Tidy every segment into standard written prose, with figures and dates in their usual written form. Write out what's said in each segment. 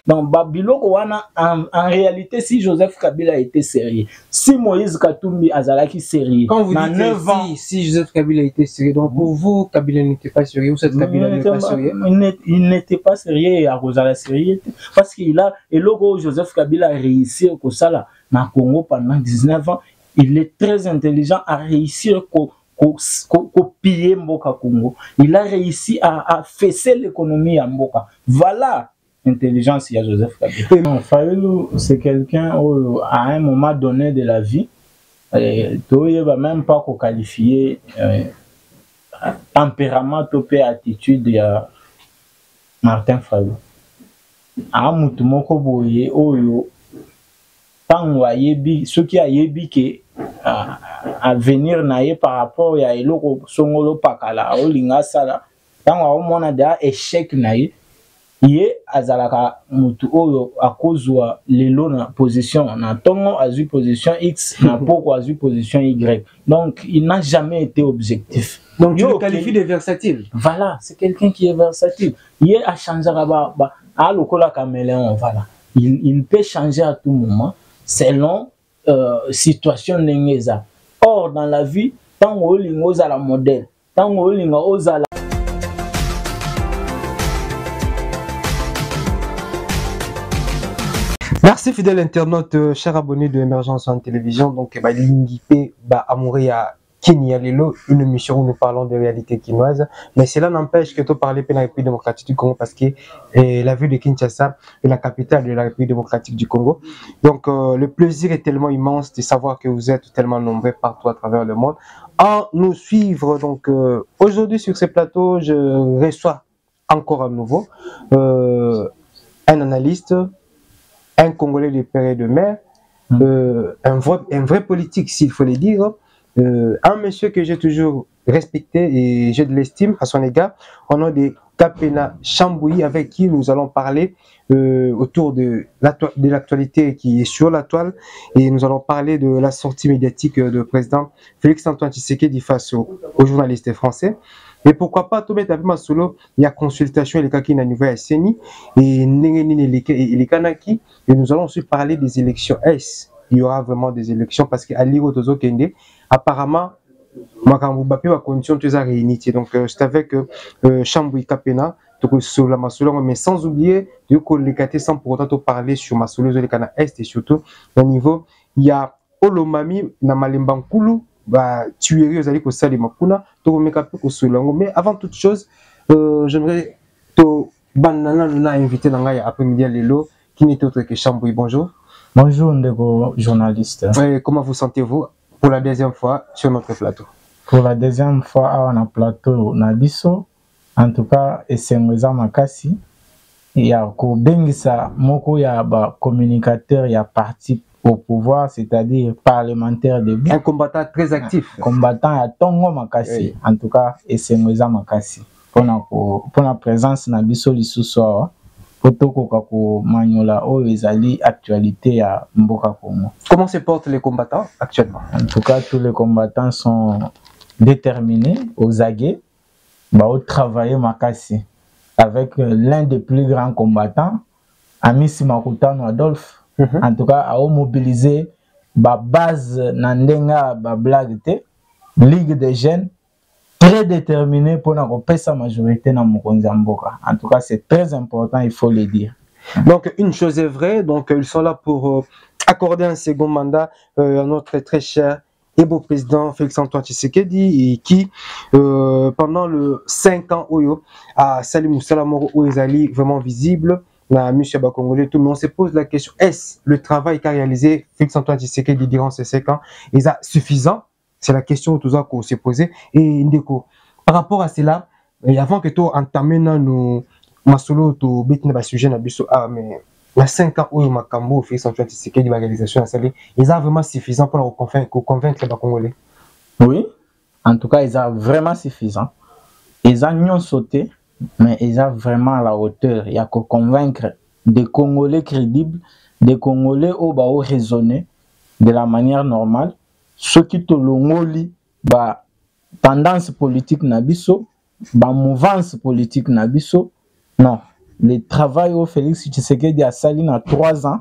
Donc, Babiloko wana, en réalité, si Joseph Kabila était sérieux, si Moïse Katumbi Azalaki sérieux, quand vous dites 9 ans, si Joseph Kabila était sérieux, donc pour vous, Kabila n'était pas sérieux, ou cette Kabila n'était pas sérieux? Il n'était pas sérieux à Rosala sérieux, parce qu'il a, et logo Joseph Kabila a réussi au Kosala, na Congo pendant 19 ans, il est très intelligent à réussir piller Mboka Congo. Il a réussi à fesser l'économie à Mboka. Voilà l'intelligence de Joseph Kabila. Fayulu, c'est quelqu'un à un moment donné de la vie, il ne va même pas qualifier tempérament ou attitude de Martin Fayulu. À un moutumoko boye, oyo, tant ceux qui a yébi à venir naïe par rapport à eloko songolo pakala olinga sala tant on a déjà échec naïe yé azalaka mutu oyo à cause lelo na position na tongo a eu position X na poko a eu position Y, donc il n'a jamais été objectif. Donc tu le qualifies de versatile. Voilà, c'est quelqu'un qui est versatile. Il a changé à lokola caméléon, voilà. Il peut changer à tout moment selon situation n'engeza. Or dans la vie, tant on lingoz à la modèle, tant on lingoz à la. Merci fidèle internaute, cher abonné de Émergence en télévision. Donc, l'ingipé Amouria Kenya Lelo, une émission où nous parlons de réalité quinoise. Mais cela n'empêche que tu parles de la République démocratique du Congo parce que la ville de Kinshasa est la capitale de la République démocratique du Congo. Donc, le plaisir est tellement immense de savoir que vous êtes tellement nombreux partout à travers le monde à nous suivre. Donc, aujourd'hui sur ce plateau, je reçois encore à nouveau un analyste, un Congolais de père et de mère, un vrai politique, s'il faut le dire, un monsieur que j'ai toujours respecté et j'ai de l'estime à son égard, au nom de Kapena Chambouyi, avec qui nous allons parler autour de l'actualité qui est sur la toile, et nous allons parler de la sortie médiatique du président Félix-Antoine Tshisekedi face aux journalistes français. Et pourquoi pas tout mettre un peu solo, il y a consultation et les cas qui n'a niveau SNI et les Kanaki, et nous allons aussi parler des élections. Est-ce il y aura vraiment des élections parce qu'à l'Iro Tozo Kende, apparemment, Makambu Bapé va condition de sa réunité. Donc, c'est avec Chambouyi Kapena, sur la Masolo, mais sans oublier de collecter sans pour autant parler sur Masolo, les Kana Est et surtout, au niveau, il y a Olomami, Namalembankulu, tuerie aux alliés au Sali Makuna, mais avant toute chose, j'aimerais te banana nous invité dans après-midi à Lelo, qui n'est autre que Chambouyi. Bonjour. Bonjour, Ndego, journaliste. Comment vous sentez-vous pour la deuxième fois sur notre plateau? Pour la deuxième fois on a plateau Nabiso, en tout cas, et c'est Makasi. Il y a Kobengisa, Moko, il y a communicateur, il y a parti au pouvoir, c'est-à-dire parlementaire de un combattant très actif. Combattant à Tongo Makasi, oui. En tout cas, et c'est Makasi. Pour la présence Nabiso Lissoussoa. Actualité à Mboka Congo. Comment se portent les combattants actuellement? En tout cas, tous les combattants sont déterminés aux aguets, au travailler Makasi avec l'un des plus grands combattants, Amisi Makutano Adolphe. En tout cas, à mobiliser la base Nandenga Blague, Ligue des jeunes. Très déterminé pour faire sa majorité dans Mboka. En tout cas, c'est très important, il faut le dire. Donc, une chose est vraie, donc ils sont là pour accorder un second mandat à notre très cher et beau président Félix-Antoine Tshisekedi, et qui, pendant le 5 ans, à Salim Salamoro, où ils allaient vraiment visible, na Michel Bakongolais, tout le monde se pose la question, est-ce le travail qu'a réalisé Félix-Antoine Tshisekedi durant ces 5 ans est suffisant? C'est la question que qu'on s'est posée. Et Ndeko, par rapport à cela, et avant que tu entames nos masolo to bit na sujet na biso mais la 5 ans où Makambo fait Antoine Tshisekedi de réalisation à Salé, ils sont vraiment suffisant pour convaincre les Congolais. Oui, en tout cas, ils sont vraiment suffisant. Ils ont sauté, mais ils sont vraiment à la hauteur. Il y a qu'à convaincre des Congolais crédibles, des Congolais au bas raisonner de la manière normale. Ceux qui te l'ont tendance politique nabiso, mouvance politique nabiso, non, le travail au Félix Tshisekedi a sali na 3 ans,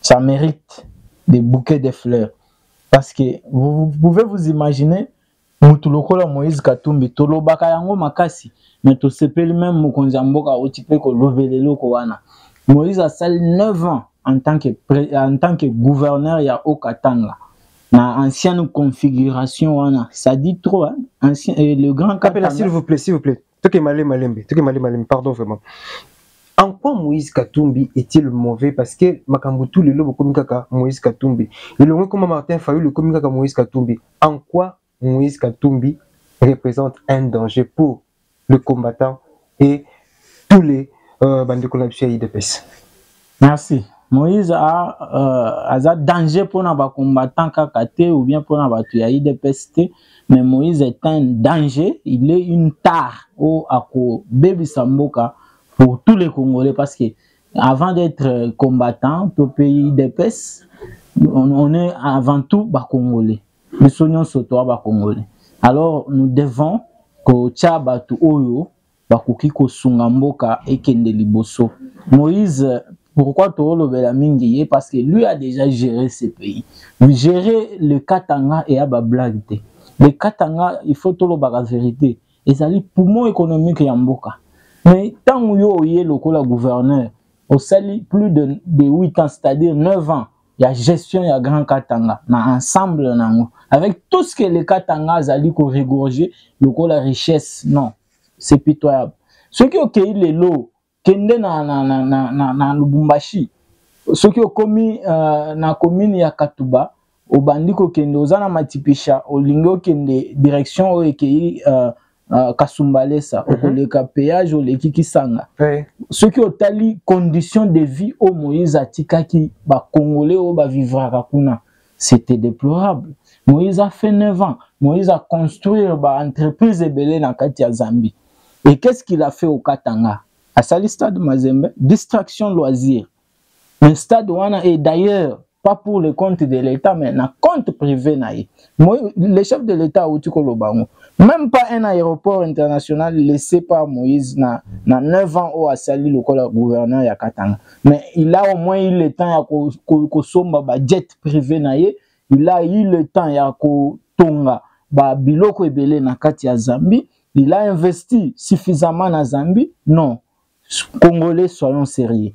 ça mérite des bouquets de fleurs. Parce que vous pouvez vous imaginer, Moutulokola Moïse Katumbi, Tolobaka yango makasi, mais to sepeli même Mokonzi Mboka otipe ko lovelelo ko wana. Moïse a sali 9 ans en tant que gouverneur ya Okatanga. Na ancienne configuration wana, ça dit trop hein. Ancien le grand Katanga. S'il vous plaît. Toke Malembe, pardon vraiment. En quoi Moïse Katumbi est-il mauvais? Parce que Makambutu le lobo komikaka Moïse Katumbi. Et le comme Martin Fayulu le komikaka Moïse Katumbi. En quoi Moïse Katumbi représente un danger pour le combattant et tous les bandes de collapse IDPS? Merci. Moïse a un danger pour les combattants KKT ou bien pour les IDPS, mais Moïse est un danger, il est une tare au Baby Samboka pour tous les Congolais parce que avant d'être combattant au pays IDPS, on est avant tout Congolais. Nous sommes surtout Congolais. Alors nous devons que Tchabatu Oyo Bakuki ko Sungamboka et Kende Liboso. Moïse, pourquoi Toro Mingi? Parce que lui a déjà géré ce pays. Gérer le Katanga et Abba Blagte. Le Katanga, il faut tout la vérité. Et ça dit poumon économique Yamboka. Mais tant que vous avez le gouverneur, au sali plus de 8 ans, c'est-à-dire 9 ans, il y a gestion, il y a Grand Katanga, ensemble, avec tout ce que les Katanga ont régorgé, la richesse, non, c'est pitoyable. Ceux qui ont cueilli les lots, kende na Lubumbashi, ceux qui ont commis na commune ya Katuba, au bandiko kende ozana matipisha, au lingo kende direction au ekei Kasumbalesa, au koleka péage au leki kisanga. Ceux qui ont tali conditions de vie au Moïse Atika qui ba congolais au ba vivra kakuna, c'était déplorable. Moïse a fait 9 ans. Moïse a construit ba entreprise ebele na kati ya Zambie. Et qu'est-ce qu'il a fait au Katanga? À Sali Stade Mazembe, distraction loisir. Un stade wana est d'ailleurs pas pour le compte de l'État, mais un compte privé. Le chef de l'État a même pas un aéroport international laissé par Moïse na 9 ans au Asali le gouverneur ya Katanga. Mais il a au moins eu le temps ko somba ba jet privé naie, il a eu le temps ya ko tonga ba biloko ebele na kati ya Zambie, il a investi suffisamment na Zambie. Non. Congolais, soyons sérieux.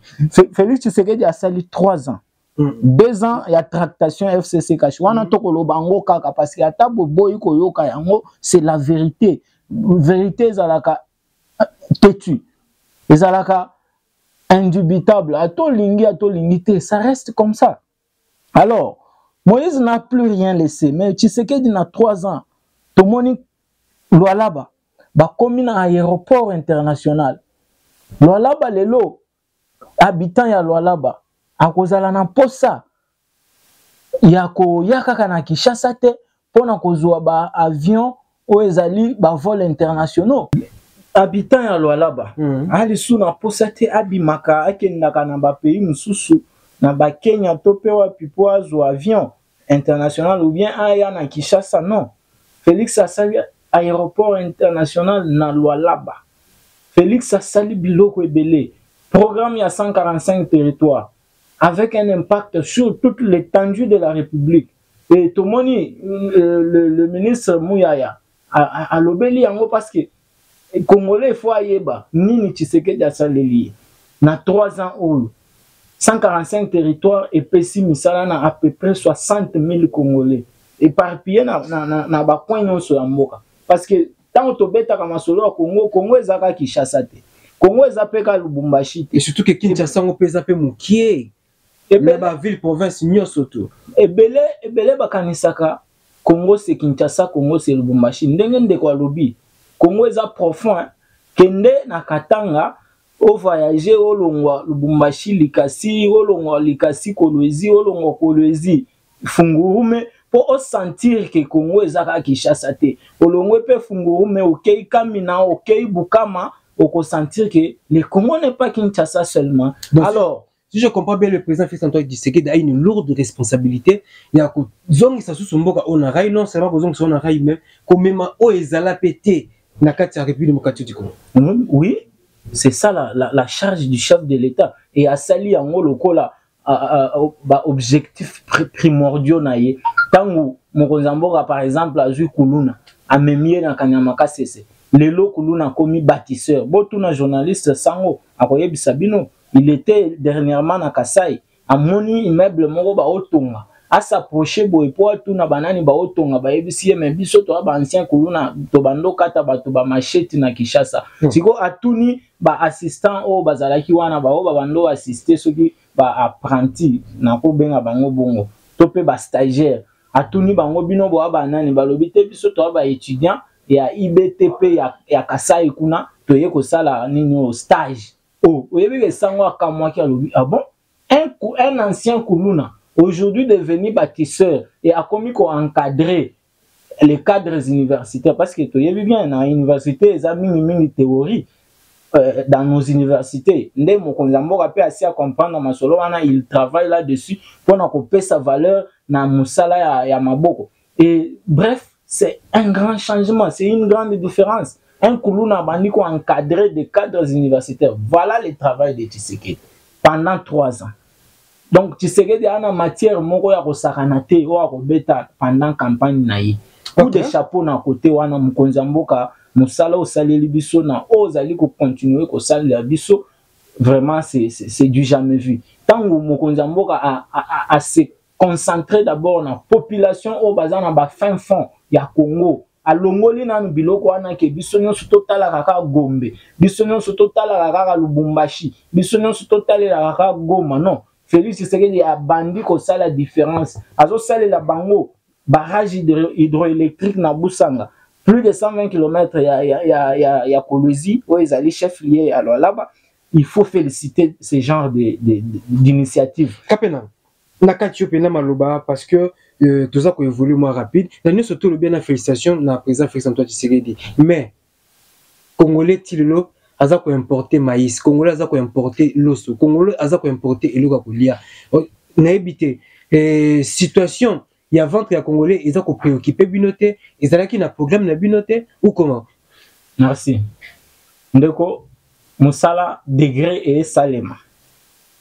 Félix Tshisekedi a sali 3 ans. 2 ans, il y a tractation FCC Kashi. Parce qu'il y a c'est la vérité. Vérité, têtu. Indubitable. Ça reste comme ça. Alors, Moïse n'a plus rien laissé. Mais Tshisekedi n'a 3 ans. Tout le monde Lualaba. Comme un aéroport international. Lualaba lelo habitant ya Lualaba akozala na posa yako yakaka na Kinshasa te pona kozwa ba avion o ezali ba vol internationaux. Habitant ya Lualaba ali sous na posa te abimaka akendaka na ba pays mususu na ba Kenya to pe wa pipo azwa avion international ou bien aya na Kinshasa. Non, Félix asali aéroport international na Lualaba. Félix Asali Biloko Ebele, programme il y a 145 territoires, avec un impact sur toute l'étendue de la République. Et Tomoni, le ministre Mouyaya, a l'obéli en haut parce que les Congolais, il faut aller bas, ni Tshisekedi Asali, na 3 ans ou 145 territoires et Pessi Misala à peu près 60 000 Congolais. Éparpillés na bakouin non sur la mboka. Parce que tant que tu bêta comme solo Congo, Congo ezaka Kinshasa te. Congo ezapeka Lubumbashi te. Et surtout que Kinshasa on peut zaper Mukie. Et la ville province nyoso tout. Ebele bakanisaka Congo c'est Kinshasa, Congo c'est Lubumbashi. Ndenge ndeko lobi. Congo eza profond. Kende na Katanga o voyager au longwa Lubumbashi likasi, au longwa likasi Kolwezi, au longwa Kolwezi Fungurume. Pour sentir que Congo est à Kinshasa te, Olongwe pe Fungurume, ok Kamina, ok Bukama, on sentir que le Congo n'est pas Kinshasa seulement. Donc, alors, si je comprends bien, le président Félix Antoine Tshisekedi a une lourde responsabilité. Il y a que zong ça sous son boka on a rail non seulement que zong on a rail mais comme même o ezala pété na kati ya République démocratique du Congo. Oui, c'est ça la charge du chef de l'État. Et à sali en lokola objectif primordial na ye. Tango Mokonzamboka par exemple a joué Kuluna, a memie na Kanyamaka Sese. Lelo Kuluna komi bâtisseur. Botuna journaliste sango akoye bisabino. Il était dernièrement na Kasai. A moni immeuble moko ba otonga. A s'approcher boy po tuna banani ba otonga ba yebisi mais biso to ba ancien Kuluna to bando kata ba to ba machete na Kishasa. Siko atuni ba assistant o bazalaki wana ba o ba bando assister soki ba apprenti na ko benga bango bongo. Topé ba stagiaire. Atuni bango bino bo ba nani ba lobite biso to ba étudiant ya IBTP ya Kasai kuna to ye ko sala nini au stage. Oh, vous avez vu sango akamwa ki alobi. Ah bon? Un ancien Kuluna aujourd'hui devenu bâtisseur et a commis qu'on encadrer les cadres universitaires parce que tu as vu bien dans l'université ils ont mis théorie dans nos universités. Ndé Mokonzambo rappelle assez à comprendre ma solo wana il travaille là-dessus pour na couper sa valeur na musala ya maboko. Et bref, c'est un grand changement, c'est une grande différence. Un Kuluna bandi ko encadrer des cadres universitaires. Voilà le travail de Tshisekedi pendant 3 ans. Donc Tshisekedi a une matière moko ya kosakanate o ya kobeta pendant campagne na ye. Coup de chapeau na côté wana Mokonzamboka musala osaleli biso na ozali ko continuer ko salela biso. Vraiment c'est du jamais vu. Tango Mokonzamboka a se concentrer d'abord na population au bazana ba fin fond ya Congo. Alongoli na biloko wana ke biso nyonso totala kaka Gombe, biso nyonso totala kaka Lubumbashi, biso nyonso totala kaka Goma. Non, Félix Tshisekedi a bandi ko sala différence. Azo sala la bango barrage hydroélectrique na Busanga, plus de 120 km ya Kolwezi où ils allaient chef lié. Alors là-bas, il faut féliciter ce genre d'initiative. Kapena nakati pena maloba parce que tout ça qu'on évolue moins rapide. Nous surtout le bien la félicitation na président Félix Antoine Tshisekedi. Mais Congolais tilelo aza ko importer maïs, Congolais aza ko importer loso, Congolais aza ko importer eloka kolia. Na ebité situation il y a ventre ya Congolais ils ont ko préoccupé binoté, ils allaki na programme na binoté ou comment? Merci. Ndeko musala degré et salema.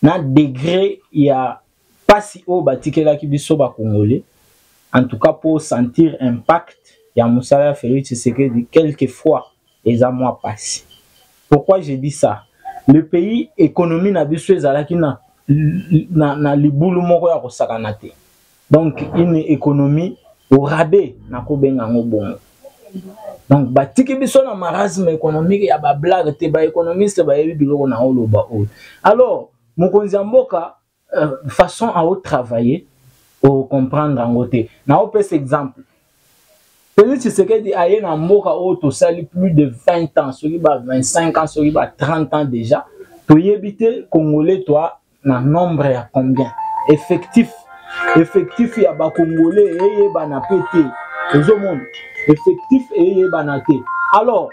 Na degré il y a pas si haut batikela ki biso ba Congolais. En tout cas pour sentir impact il y a musala Félix Tshisekedi quelquefois les mois passés. Pourquoi je dis ça? Le pays économie na biso ezalaki na libulu moko ya kosakanate. Donc une économie au rabais na ko benga ngobongo. Donc batiki biso na marasme économique ya ba blague te ba économiste ba yebi biloko na oloba o. Alors Mokonzamboka façon à travailler pour comprendre en côté. Na on peut cet exemple. Félix Tshisekedi a eu na mboka auto sali plus de 20 ans, celui ba 25 ans, celui ba 30 ans déjà. To yebite Congolais toi na nombre ya combien? Effectif ya ba Congolais et ba na pété. Au monde. Effectif et ba na té. Alors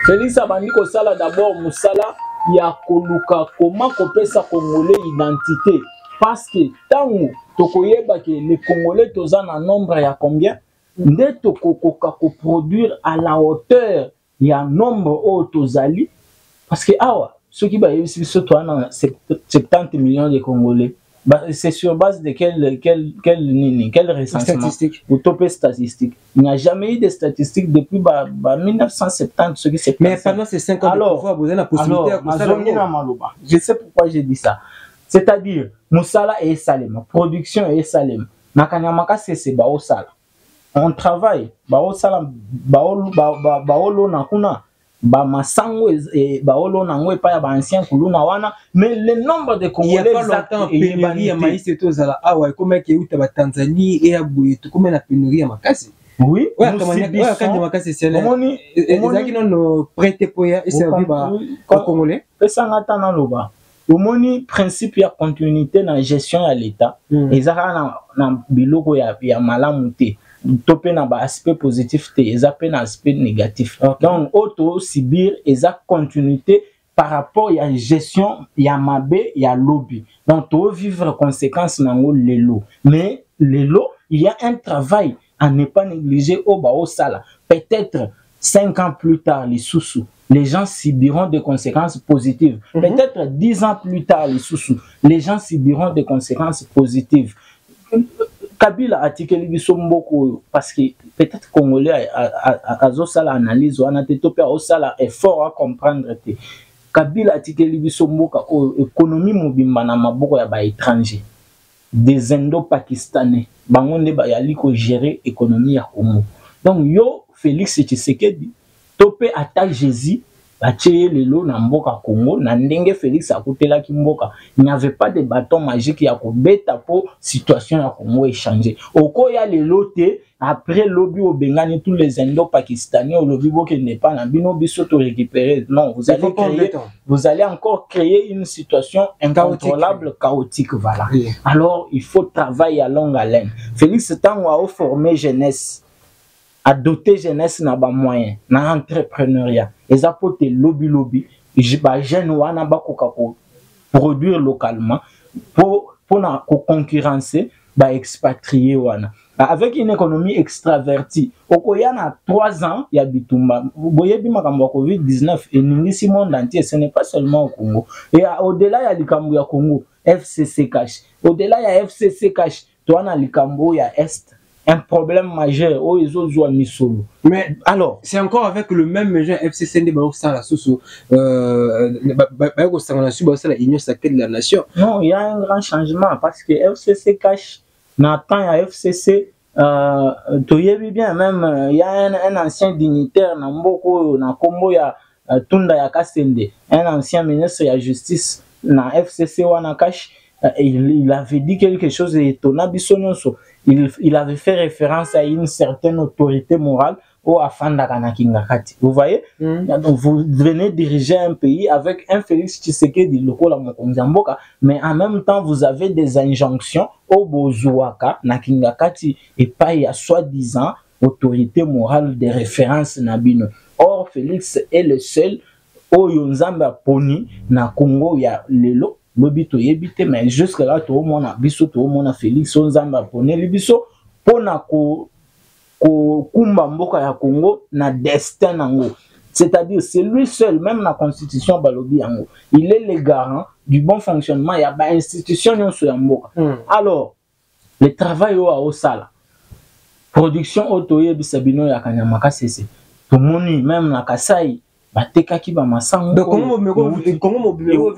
Félix abandi ko sala d'abord musala ya koluka comment kopesa Congolais identité parce que tango tokoyeba que les Congolais toza na nombre ya combien nde tokokoka ko produire à la hauteur ya nombre o tozali parce que awa ceux qui ba yebisi biso to na 70 millions de Congolais c'est sur base de quel recensement ou topé statistique. Il n'y a jamais eu de statistiques depuis 1970 ce qui s'est passé. Mais pendant ces 5 ans alors, de pouvoir, vous avez la possibilité je sais pourquoi j'ai dit ça. C'est-à-dire musala et salema, production et salema. Nakanyamaka c'est ba osala. On travaille ba osala ba olo nakuna. Ba masango et ba olo nango pa ya ba ancien kuluna wana mais le nombre de Congolais il y a pas longtemps pénurie ya maïs et tout ça awa comme que uta ba Tanzanie et ya buye tout comme na pénurie ya makasi oui ouais quand makasi c'est là ezaki non prêter pour ya et servir ba Congolais ça ngata na loba omoni principe ya continuité na gestion ya l'état ezaka na biloko ya malamu te topé na ba aspect positif te ezapé na aspect négatif. Donc auto subir eza continuité par rapport à gestion ya mabe ya lobby. Donc to vivre conséquence nango lelo. Mais lelo il y a un travail à ne pas négliger au ba au sala. Peut-être 5 ans plus tard les sous les gens subiront des conséquences positives. Peut-être 10 ans plus tard, les gens subiront des conséquences positives. Kabila a tikeli biso mboko parce que peut-être Congolais a la analyse ou a la effort à comprendre que Kabila a tikeli biso mboka économie mobimba na maboko ya ba étranger, des Indo-Pakistanais bango nde ba yali ko gérer économie ya Congo. Donc yo Félix Tshisekedi topé attaque Jésus batie lelo na mboka Congo na ndenge Félix akotelaki mboka, il n'y avait pas de bâton magique ya kobeta po situation ya Congo échanger. Okoya lelo te après lobby au Bengani tous les Indo-Pakistanais au lobby boke n'est pas na bino biso to récupérer. Non, vous allez encore créer une situation incontrôlable, chaotique, voilà. Oui. Alors il faut travailler à longue haleine. Félix Tango a formé jeunesse, à doter jeunesse na ba moyen na entrepreneuriat les apporter lobby ba jeune wana ba ko produire localement pour na ko concurrencer ba expatrié wana avec une économie extravertie. Okoya na 3 ans ya bitumba boyebi makambo ya Covid-19 et ningisi monde entier, ce n'est pas seulement au Congo. Et au-delà ya likambo ya Congo, FCC cash. Au-delà ya FCC cash, toi na likambo ya Est, un problème majeur où ils ont joué à Misolo. Mais alors, c'est encore avec le même majeur FCC de la l'Union sacrée de la nation. Non, il y a un grand changement parce que FCC cash n'attend à FCC. Tu bien même, il y a un ancien dignitaire na Mboko na Kombo ya Tunda ya Kasende, un ancien ministre de la justice na FCC wana cash. Il avait dit quelque chose d'étonnant. Il avait fait référence à une certaine autorité morale au Afanda Kanakingakati. Vous voyez? Donc vous venez diriger un pays avec un Félix Tshisekedi lokola Mokonzamboka, mais en même temps vous avez des injonctions au Bozuaka Nakingakati et pas il y a soi-disant autorité morale de référence Nabino. Or Félix est le seul au Yonzamba Poni na Congo ya lelo. Lobito yebite mais jusque là tout le monde a biso tout le monde a Félix Nzamba pone libiso pona ko kumba mboka ya Congo na destin nango, c'est-à-dire c'est lui seul, même la constitution balobi yango, il est le garant du bon fonctionnement ya ba institution nyonso ya mboka. Alors le travail au sala production otoye bisabino ya Kanyamaka cessé tout moni même na Kasai. Donc comment vivre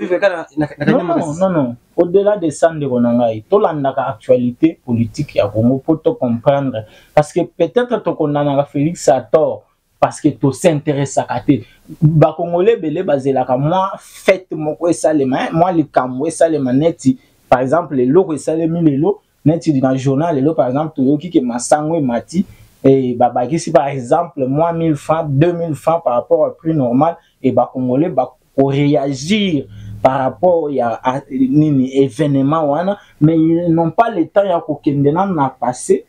non, au-delà de ça de Ronangai, tout l'actualité politique ya Congo pour te comprendre, parce que peut-être to konana Félix a tort parce que to s'intéresse à côté ba Congolais belé basé là moi fête moko esalema moi le kamwe salema neti par exemple les lots esalemi les lots neti dans le journal les lots par exemple to yoki ke masangwe mati. Et ici par exemple, moi 1000 francs, 2000 francs par rapport au prix normal, et Congolais pour réagir par rapport à l'événement, mais ils n'ont pas le temps à passer,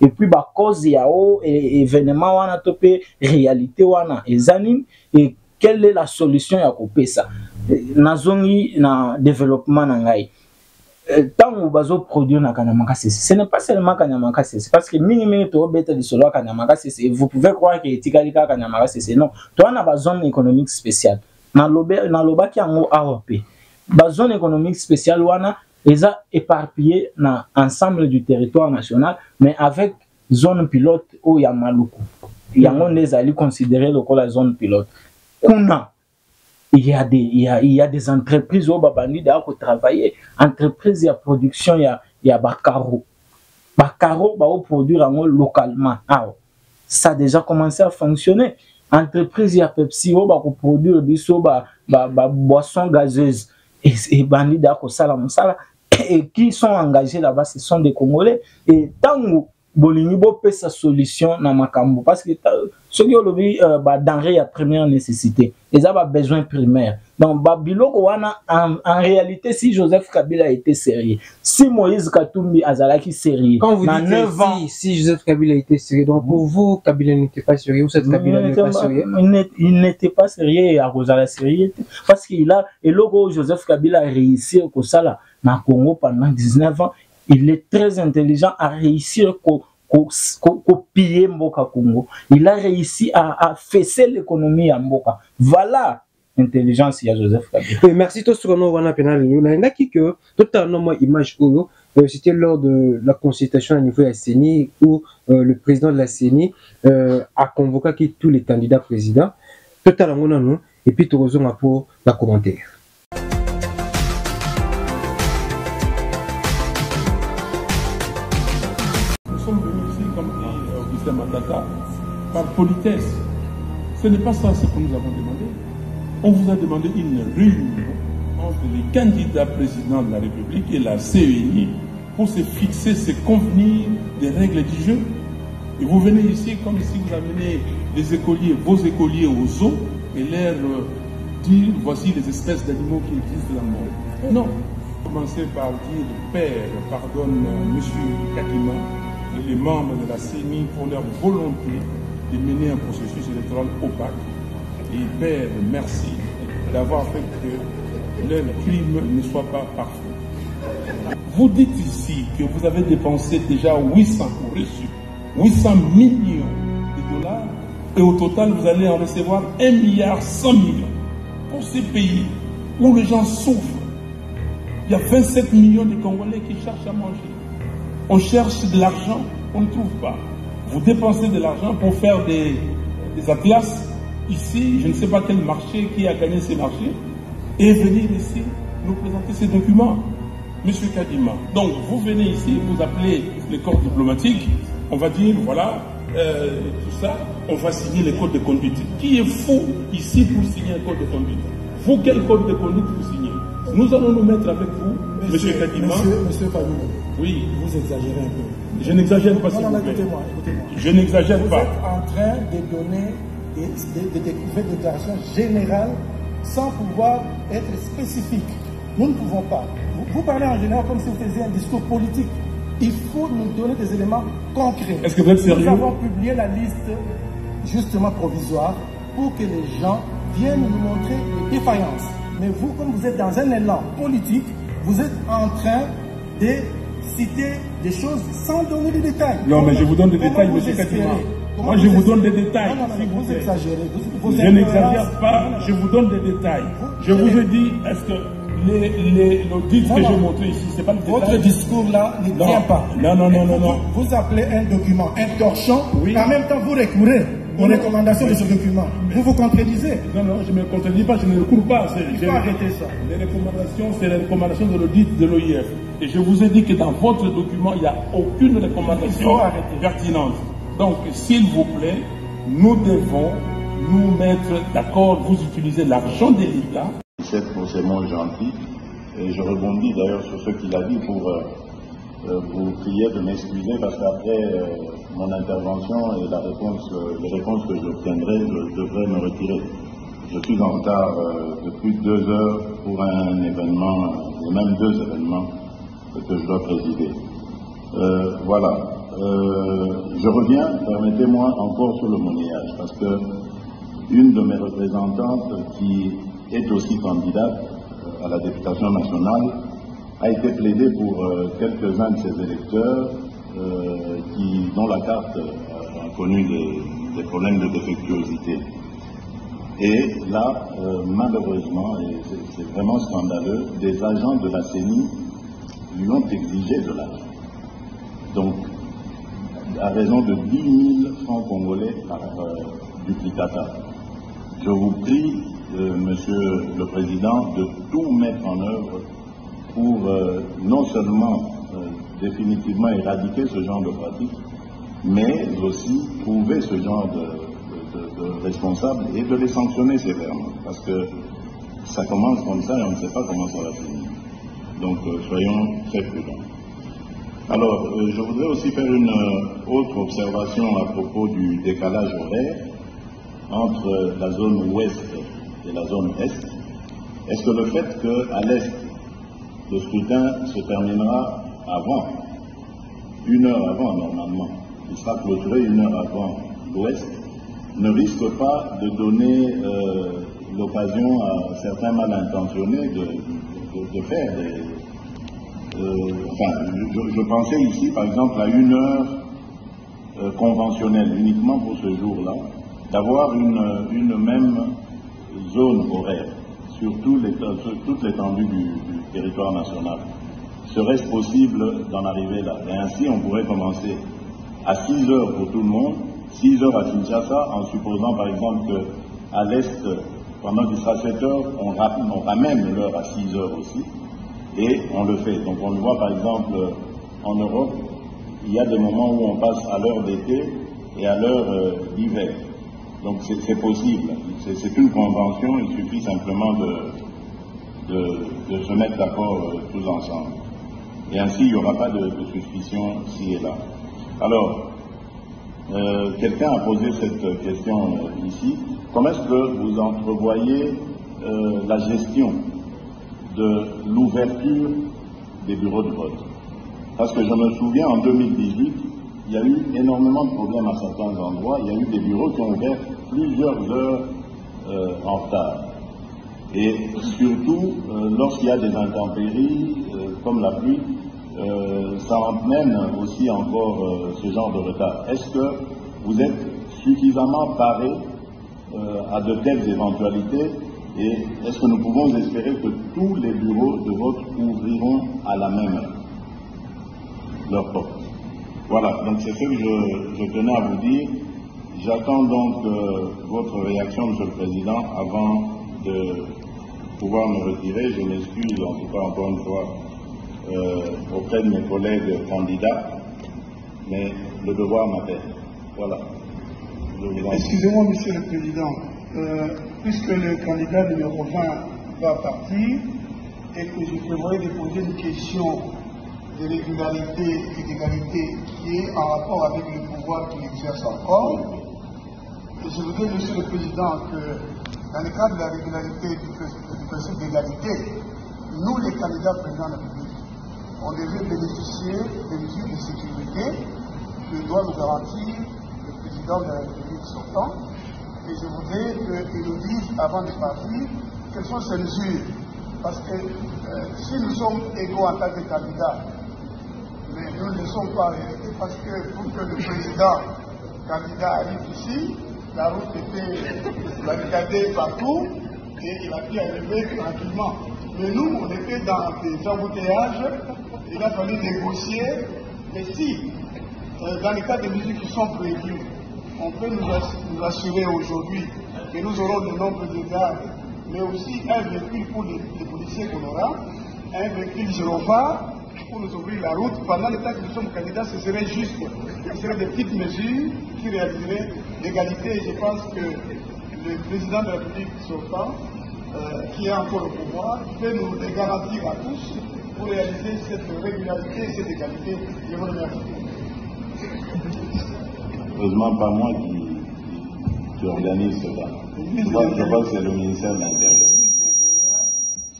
et puis cause il y a événement réalité et quelle est la solution à couper ça? Nazongi na développement nangai. Tant que vous produire na Kanyamaka cessé, ce n'est pas seulement Kanyamaka cessé, parce que minimum to beta de solo Kanyamaka cessé, vous pouvez croire que Tikalika Kanyamaka cessé. Non, toi on a une zone économique spéciale. Na loba ki ango AOP. Ba zone économique spéciale wana eza éparpillé na ensemble du territoire national, mais avec zone pilote au Yamaluku. Yango nezali considéré la zone pilote. Kuna il y a des entreprises où babandi da ko travailler, entreprises ya production ya bakaro ba produire localement. Ah, ça a déjà commencé à fonctionner. Entreprise ya Pepsi où ba ko produire biso ba boissons gazeuses et bandi da ko sala musala et qui sont engagés là-bas ce sont des Congolais et tango bolingi bo pesa solution na makambo parce que ce qui olobi ba denrée ya première nécessité ils ont besoin primaire. Donc babiloko wana en réalité si Joseph Kabila a été sérieux, si Moïse Katumbi azalaki sérieux, quand vous dites 9 ans si Joseph Kabila a été sérieux, donc pour vous Kabila n'était pas sérieux ou cette Kabila n'était pas sérieux? Il n'était pas sérieux à cause de la sérieux parce qu'il a et logo Joseph Kabila a réussi au Kosala na Congo pendant 19 ans. Il est très intelligent à réussir piller Mboka Congo. Il a réussi à fesser l'économie à Mboka. Voilà l'intelligence de Joseph Kabila. Oui, merci tous sur nous wana penal. Il y a qui que totalement image Oyo. C'était lors de la consultation à niveau de la CENI où le président de la CENI a convoqué tous les candidats présidents. Totalement nous et puis tout le monde pour la commentaire. Nous sommes venus ici, comme dit Augustin Matata, par politesse. Ce n'est pas ça ce que nous avons demandé. On vous a demandé une réunion entre les candidats présidents de la République et la CENI pour se fixer, se convenir des règles du jeu. Et vous venez ici comme si vous amenez les écoliers, vos écoliers aux zoos et leur dire voici les espèces d'animaux qui existent dans le monde. Non. Commencez par dire Père, pardonne M. Kadima et les membres de la CENI pour leur volonté de mener un processus électoral opaque. Et Père, merci d'avoir fait que leur crime ne soit pas parfait. Vous dites ici que vous avez dépensé déjà 800 millions de dollars et au total vous allez en recevoir 1,1 milliard pour ces pays où les gens souffrent. Il y a 27 millions de Congolais qui cherchent à manger. On cherche de l'argent, on ne trouve pas. Vous dépensez de l'argent pour faire des atlas. Ici, je ne sais pas quel marché qui a gagné ces marchés, et venir ici nous présenter ces documents. Monsieur Kadima, donc vous venez ici, vous appelez les corps diplomatiques, on va dire, voilà, tout ça, on va signer les codes de conduite. Qui est fou ici pour signer un code de conduite? Vous, quel code de conduite vous signez? Nous allons nous mettre avec vous, Monsieur Kadima. Monsieur Kadima, oui. Vous exagérez un peu. Je n'exagère pas, s'il vous plaît. Écoutez-moi. Je n'exagère pas. Vous êtes en train de donner des déclarations générales sans pouvoir être spécifique. Nous ne pouvons pas. Vous parlez en général comme si vous faisiez un discours politique. Il faut nous donner des éléments concrets. Est-ce que vous êtes sérieux? Nous avons publié la liste justement provisoire pour que les gens viennent nous montrer les défaillances. Mais vous, comme vous êtes dans un élan politique, vous êtes en train de citer des choses sans donner des détails. Non, mais je vous donne des détails, monsieur Kadima. Moi, je vous donne des détails. Non, vous exagérez. Je n'exagère pas, je vous donne des détails. Je vous ai dit, est-ce que l'audit que j'ai montré ici, c'est pas le détail? Votre discours là ne tient pas. Non. Vous appelez un document un torchon, oui. Et en même temps vous recourez aux recommandations de ce document. Vous vous contredisez. Non, je ne me contredis pas, je ne recours pas. Il faut arrêter ça. Les recommandations, c'est les recommandations de l'audit de l'OIF. Et je vous ai dit que dans votre document, il n'y a aucune recommandation pertinente. Donc, s'il vous plaît, nous devons nous mettre d'accord. Vous utilisez l'argent de l'État. C'est pour ces mots gentils. Et je rebondis d'ailleurs sur ce qu'il a dit pour vous prier de m'excuser parce qu'après mon intervention et les réponses que j'obtiendrai, je devrais me retirer. Je suis en retard de plus de 2 heures pour un événement, et même 2 événements que je dois présider. Voilà. Je reviens, permettez-moi, encore sur le monnayage, parce que une de mes représentantes qui est aussi candidate à la députation nationale a été plaidée pour quelques-uns de ses électeurs dont la carte a connu des problèmes de défectuosité. Et là, malheureusement, et c'est vraiment scandaleux, des agents de la CENI lui ont exigé de l'argent. Donc, à raison de 10 000 francs congolais par duplicata. Je vous prie, Monsieur le Président, de tout mettre en œuvre pour non seulement définitivement éradiquer ce genre de pratique, mais aussi trouver ce genre de responsables et de les sanctionner sévèrement. Parce que ça commence comme ça et on ne sait pas comment ça va finir. Donc soyons très prudents. Alors, je voudrais aussi faire une autre observation à propos du décalage horaire entre la zone ouest et la zone est. Est-ce que le fait qu'à l'est, le scrutin se terminera avant, 1 heure avant normalement, il sera clôturé 1 heure avant l'ouest, ne risque pas de donner l'occasion à certains mal intentionnés de faire des... je pensais ici par exemple à 1 heure conventionnel uniquement pour ce jour-là, d'avoir une même zone horaire sur toute l'étendue du territoire national. Serait-ce possible d'en arriver là? Et ainsi, on pourrait commencer à 6 heures pour tout le monde, 6 heures à Kinshasa, en supposant par exemple qu'à l'Est, pendant qu'il sera 7 heures, on ramène l'heure à 6 heures aussi, et on le fait. Donc on le voit par exemple en Europe, il y a des moments où on passe à l'heure d'été et à l'heure d'hiver. Donc c'est possible, c'est une convention, il suffit simplement de se mettre d'accord tous ensemble. Et ainsi, il n'y aura pas de suspicion ci et là. Alors, quelqu'un a posé cette question ici. Comment est-ce que vous entrevoyez la gestion de l'ouverture des bureaux de vote? Parce que je me souviens, en 2018, il y a eu énormément de problèmes à certains endroits. Il y a eu des bureaux qui ont ouvert plusieurs heures en retard. Et surtout, lorsqu'il y a des intempéries, comme la pluie, ça entraîne aussi encore ce genre de retard. Est-ce que vous êtes suffisamment paré à de telles éventualités et est-ce que nous pouvons espérer que tous les bureaux de vote ouvriront à la même heure leurs portes? Voilà, donc c'est ce que je tenais à vous dire. J'attends donc votre réaction, Monsieur le Président, avant de pouvoir me retirer. Je m'excuse en tout cas encore une fois auprès de mes collègues candidats, mais le devoir m'appelle. Voilà. Excusez-moi, Monsieur le Président, puisque le candidat numéro 20 va partir et que je prévoyais de poser une question de régularité et d'égalité qui est en rapport avec le pouvoir qu'il exerce encore, et je voudrais, Monsieur le Président, que dans le cadre de la régularité du principe d'égalité, nous, les candidats présidents de la République, on devait bénéficier des mesures de sécurité que doit nous garantir le président de la République sortant. Et je voudrais qu'il nous dise, avant de partir, quelles sont ces mesures. Parce que si nous sommes égaux en tant que candidats, mais nous ne sommes pas en réalité, parce que pour que le président candidat arrive ici, la route était barricadée partout et il a pu arriver tranquillement. Mais nous, on était dans des embouteillages, il a fallu négocier, mais si, dans les cas de mesures qui sont prévues, on peut nous assurer aujourd'hui que nous aurons le nombre de gardes, mais aussi un véhicule pour les policiers qu'on aura, un véhicule gyrophare pour nous ouvrir la route. Pendant le temps que nous sommes candidats, ce serait juste, ce seraient des petites mesures qui réaliseraient l'égalité. Et je pense que le président de la République sortant, qui est encore au pouvoir, peut nous les garantir à tous pour réaliser cette régularité et cette égalité. Je vous remercie. Heureusement, pas moi qui organise cela. Je pense que c'est le ministère de l'Intérieur.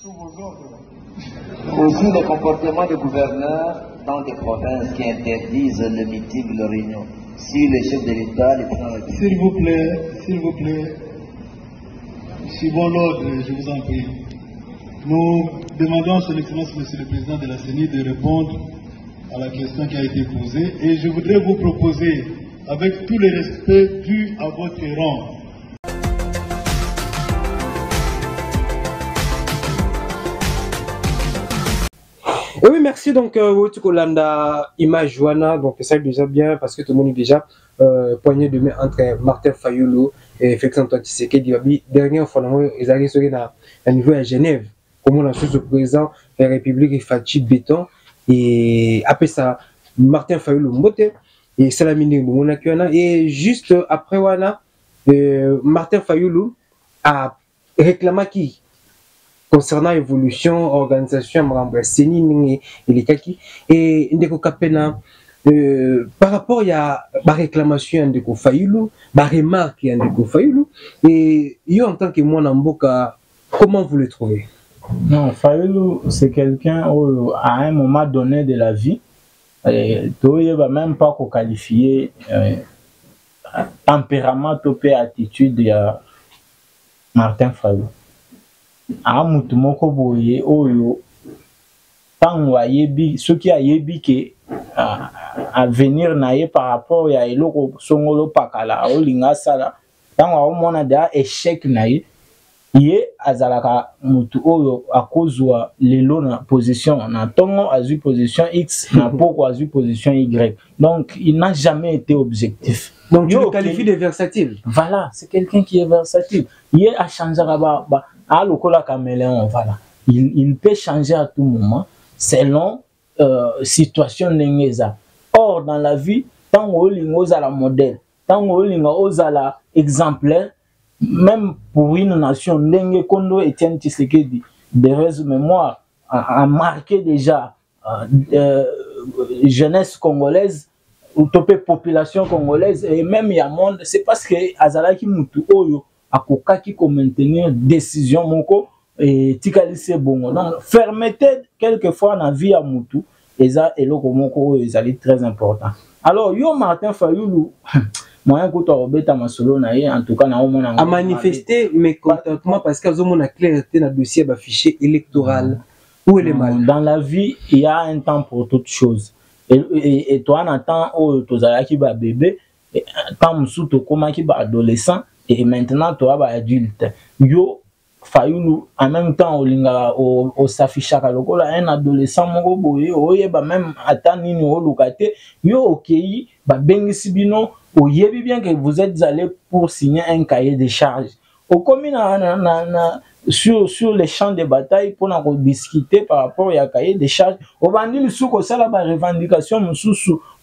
Sous vos ordres. Aussi le comportement des gouverneurs dans des provinces qui interdisent le meeting, le réunion. Si le chef de l'État, les présidents... S'il vous plaît, suivons l'ordre, je vous en prie. Nous demandons à son Excellence, Monsieur le Président de la CENI, de répondre à la question qui a été posée. Et je voudrais vous proposer, avec tout le respect dû à votre rang, Et oui, merci. Donc, Kolanda, image Joana, donc ça déjà bien parce que tout le monde est déjà poignée de main entre Martin Fayulu et Félix Antoine Tshisekedi. Dernière fois, ils arrivent sur un niveau à Genève. Comme on a su au président de la République, Fachi Béton, et après ça, Martin Fayulu Mbote, et Salamini Mounakiana. Et juste après, Wana, Martin Fayulu a réclamé qui concernant l'évolution, organisation, et les kaki. Et Ndeko Kapena, par rapport à la réclamation de Fayulu, la remarque de Fayulu, et en tant que moi, Namboka, comment vous le trouvez? Non, Fayulu, c'est quelqu'un à un moment donné de la vie, il ne va même pas qualifier tempérament, topé, attitude de Martin Fayulu. A mutu moko boye oyo tango ayebi soki ayebi ke avenir naie par rapport ya eloko songolo pakala olinga sala tango omona da échec naie ye azalaka mutu oyo akozwa lelo na position na tongo azu position X na poko azu position Y, donc il n'a jamais été objectif. Donc tu le qualifies de versatile. Voilà, c'est quelqu'un qui est versatile. Il a changé à lokola caméléon, voilà. Il peut changer à tout moment selon situation n'engeza. Or dans la vie, tant on a la modèle, tant on a la exemplaire, même pour une nation, Ndenge Kondo Etienne Tshisekedi, de rêves mémoire, a marqué déjà jeunesse congolaise, utopé population congolaise et même il y a monde, c'est parce que Azalaki Mutu Oyo a kokaki ko maintenir décision moko et tikalise bongo. Donc fermeté quelquefois dans la vie à Mutu et ça eloko moko oyo ezali très important. Alors yo Martin Fayulu moyen que tu as masolo na ye en tout cas na o mona a manifester mécontentement parce que ont la clarté dans dossier ba fichier électoral où elle est mal. Dans la vie, il y a un temps pour toute chose. Et toi, en temps où tu as bébé, tant que tu as adolescent, et maintenant tu as adulte. Yo, Fayulu, en même temps, au s'affichaka lokola un adolescent, même attendre ni au locate, yo, ok, bengi sibino, ou yebi bien que vous êtes allé pour signer un cahier de charges. Au commun sur les champs de bataille pour discuter par rapport à cahier de charges. Au bandi le sous ça la revendication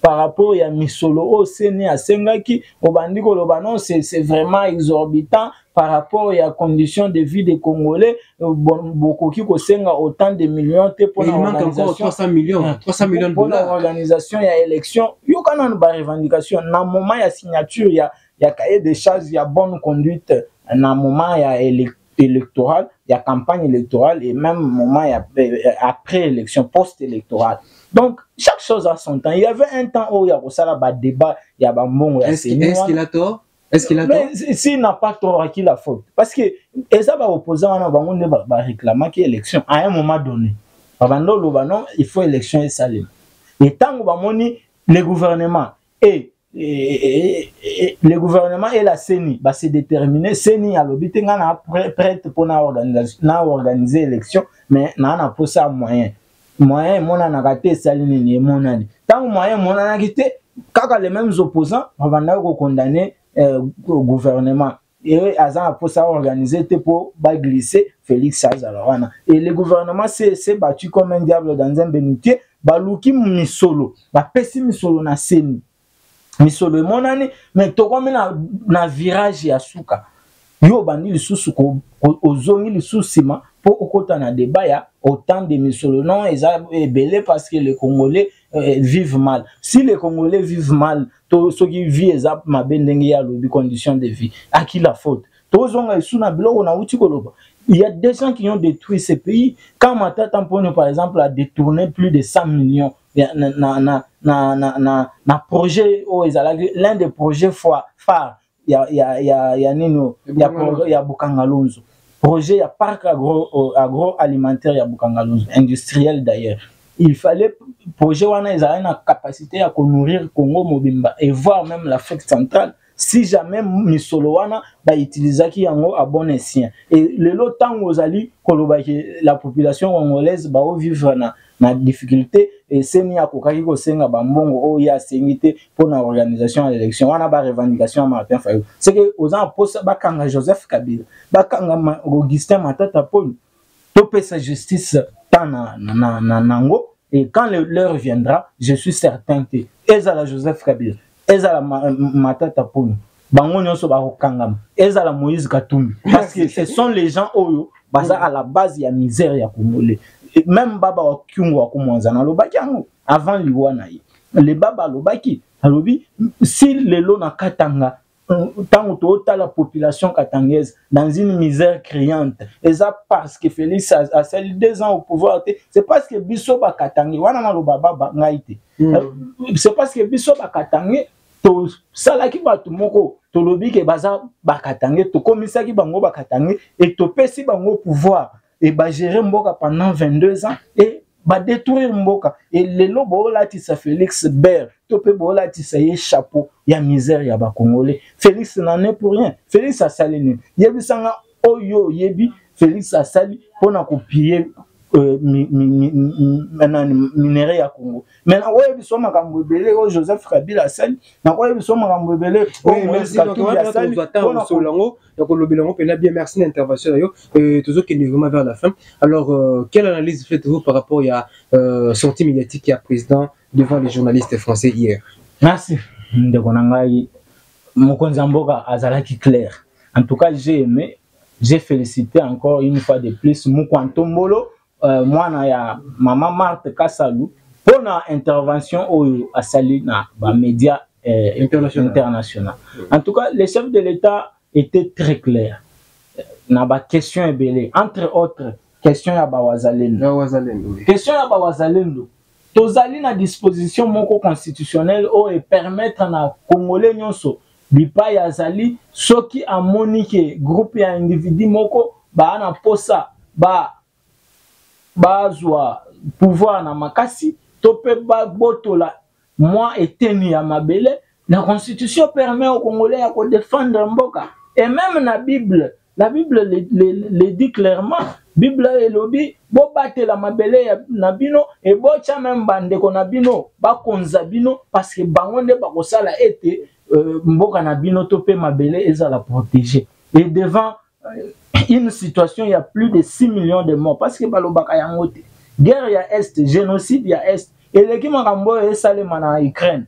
par rapport à misolo au séné à Sengaki. Au bandi non c'est vraiment exorbitant par rapport à conditions de vie des Congolais. Beaucoup qui senga autant de millions pour il manque encore 300 millions de pour dollars. L'organisation il y a élection. Yo kana une revendication. Na moment il y a signature il y a cahier de charges il y a bonne conduite. Na moment il y a électoral, il y a campagne électorale et même moment il y a après élection, post-électorale. Donc chaque chose a son temps. Il y avait un temps où il y a ça débat, il y a bon. Est-ce qu'il a tort? Est-ce qu'il a tort? S'il n'a pas tort, à qui la faute? Parce que ça va opposer à va réclamer qu'il y a élection à un moment donné. Il faut élection et salut. Et tant que le gouvernement et le gouvernement et la CENI va se déterminer. CENI a l'obité prête pour organiser l'élection, mais n'a pas ça moyen. Moyen, mon anagate salini mon année. Tant moyen, mon anagate, quand les mêmes opposants vont condamner le gouvernement. Et Azan a pour ça organiser pour glisser Félix Salzalawana. Et le gouvernement s'est battu comme un diable dans un bénitier. Baluki misolo, pesi misolo na CENI. Misolo mon année, mais to comme na virage ya suka. Yo bandi le sous ozongi le sous ciment pour okota na débat ya autant de misolo non est belé parce que les Congolais vivent mal. Si les Congolais vivent mal, to ceux qui vivent ezap mabendenge ya lobi conditions de vie. À qui la faute? To zonga sous na biloko na uti koloba. Il y a des gens qui ont détruit ces pays. Quand Matata Mponyo, par exemple, a détourné plus de 100 millions na projet, l'un des projets phares, il y a Bukangalonzo. Projet, il y a parc agroalimentaire, il y a Bukangalonzo, industriel d'ailleurs. Il fallait, projet, il y a une capacité à nourrir Congo Mobimba et voir même l'Afrique centrale. Si jamais Misolowana va utiliser qui en a bon escient et le temps où la population congolaise va vivre na difficulté et c'est ni à kokaki ko senga bambongo o ya sengité pour la organisation de l'élection on a ba revendication Martin Fayulu c'est que aux gens poste bakanga Joseph Kabila bakanga Augustin Matata Ponyo to pesa justice tant na nango et quand l'heure viendra je suis certain que ezala Joseph Kabila ezala Matata Ponyo bango nyonso ba kokangama ezala Moïse Katumbi parce que ce sont les gens oyo baza à la base ya misère ya Congolais même baba wa kyungu wa kumwanzana lobaki yango avant liwana ye le baba lobaki alobi si lelo na katanga tant que la population katangaise dans une misère criante et ça parce que Félix a celle 2 ans au pouvoir c'est parce que biso ba katangi wana na lobaba ngaite c'est parce que biso ba katangi to salaki batu moko to lobi ke baza ba katangi to komisaki bango ba katangi et to pesi bango pouvoir et bah gérer Mboka pendant 22 ans et ba détruire mboka et lelo bola tisa Félix Ber to pe bola tisa ye chapeau ya misère ya ba congolais. Félix n'en est pour rien. Félix a salini yebi sanga oyo yebi Félix a sali pona copier minéraux ya Congo. Maintenant oyo biso makambo ebele o Joseph Kabila sali na oyo biso makambo ebele o merci donc on va attendre sur lango donc le bilan peut bien merci l'intervention d'ailleurs toujours qui est vraiment vers la fin. Alors quelle analyse faites-vous par rapport à sortie médiatique qui a président devant les journalistes français hier? Merci ndeko nangai mokonzi mboka azalaki clair. En tout cas j'ai aimé, j'ai félicité encore une fois de plus Mukwantombolo mwana ya Maman Marthe Kassalu pour la intervention au asali na ba médias international. En tout cas, les chefs de l'État étaient très clairs. Na ba question ebele entre autres question ya ba wazalendo. Question ya ba wazalendo. Tozali na disposition moko constitutionnelle o et permettre na Congolais nyonso bipa ya zali soki amoni ke groupe ya individu moko ba na posa bazwa pouvoir na makasi topé ba botola moi eteni ya mabele. La constitution permet aux Congolais de défendre mboka et même la Bible le dit clairement. Bible et lobby bo battre la mabele na bino et bo cha même bande ko na bino ba konza bino parce que bangonde ba kosala ete mboka na bino topé mabele ezala protéger et devant une situation il y a plus de 6 millions de morts parce que balobaka yango te guerre ya est génocide ya est et l'équipe makambo e salema na Ukraine